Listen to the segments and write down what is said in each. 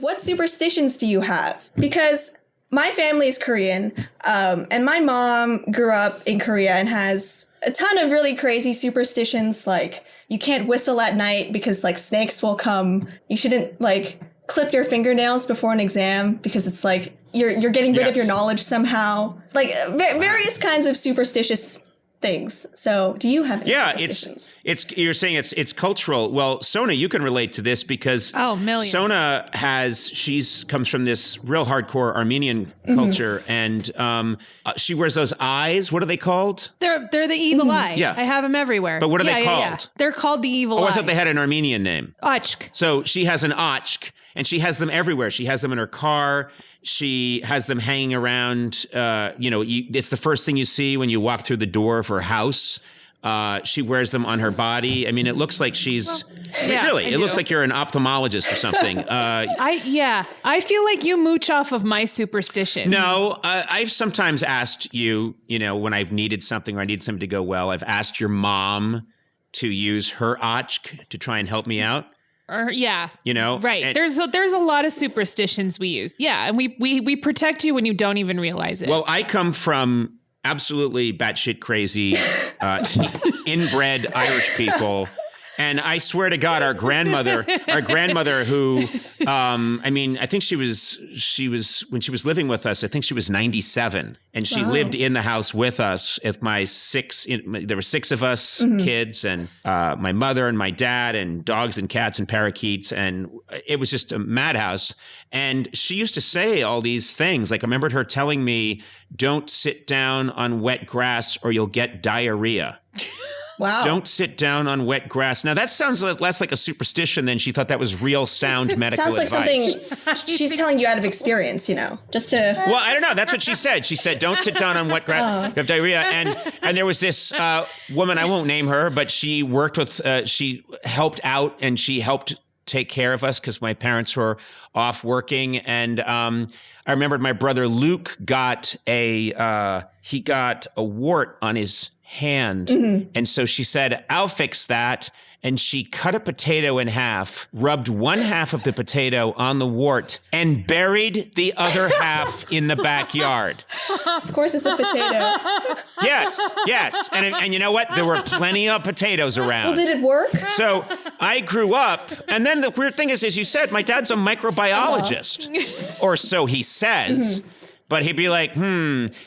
What superstitions do you have? Because my family is Korean, and my mom grew up in Korea and has a ton of really crazy superstitions, like you can't whistle at night because like snakes will come. You shouldn't like clip your fingernails before an exam because it's like you're getting rid of your knowledge somehow. Like various kinds of superstitious things. So do you have any superstitions? it's you're saying it's cultural. Well, Sona, you can relate to this because Sona comes from this real hardcore Armenian culture, and she wears those eyes. What are they called? They're the evil eye. Yeah. I have them everywhere. But what are they called? Yeah. They're called the evil eye. I thought they had an Armenian name. Ochk. So she has an ochk, and she has them everywhere. She has them in her car. She has them hanging around. It's the first thing you see when you walk through the door of her house. She wears them on her body. I mean, it looks like she's it looks like you're an ophthalmologist or something. I feel like you mooch off of my superstition. No, I've sometimes asked you, when I've needed something or I need something to go well, I've asked your mom to use her ochk to try and help me out. Right. And there's a lot of superstitions we use. Yeah, and we protect you when you don't even realize it. Well, I come from absolutely batshit crazy, inbred Irish people. And I swear to God, our grandmother who, I think she was, when she was living with us, I think she was 97. And she lived in the house with us. There were 6 of us kids, and my mother and my dad and dogs and cats and parakeets. And it was just a madhouse. And she used to say all these things. Like I remembered her telling me, don't sit down on wet grass or you'll get diarrhea. Wow. Don't sit down on wet grass. Now, that sounds less like a superstition than she thought that was real sound medical advice. Sounds like something she's telling you out of experience, just to... Well, I don't know. That's what she said. She said, don't sit down on wet grass. You have diarrhea. And there was this woman, I won't name her, but she worked with, she helped out and she helped take care of us because my parents were off working. And I remembered my brother Luke got a wart on his hand. And so she said, I'll fix that. And she cut a potato in half, rubbed one half of the potato on the wart, and buried the other half in the backyard. Of course it's a potato. Yes. And you know what? There were plenty of potatoes around. Well, did it work? So I grew up, and then the weird thing is, as you said, my dad's a microbiologist. Or so he says. But he'd be like,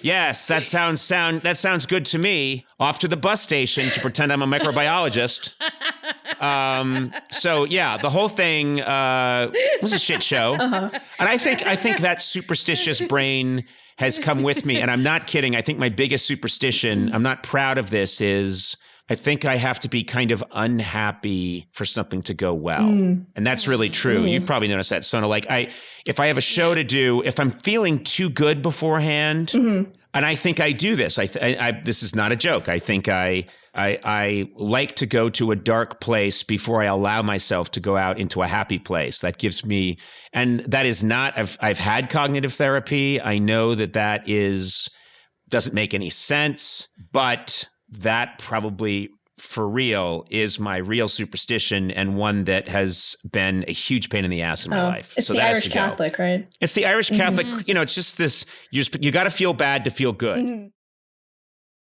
yes, that sounds good to me. Off to the bus station to pretend I'm a microbiologist. So yeah, the whole thing was a shit show. And I think that superstitious brain has come with me. And I'm not kidding. I think my biggest superstition, I'm not proud of this, is I think I have to be kind of unhappy for something to go well. And that's really true. You've probably noticed that, Sona. Like if I have a show to do, if I'm feeling too good beforehand, and I think I do this, this is not a joke. I think I like to go to a dark place before I allow myself to go out into a happy place. That gives me, and that is not, I've had cognitive therapy. I know that doesn't make any sense, but that probably for real is my real superstition, and one that has been a huge pain in the ass in my life. It's the Irish Catholic, right? It's the Irish Catholic. It's just this, you got to feel bad to feel good.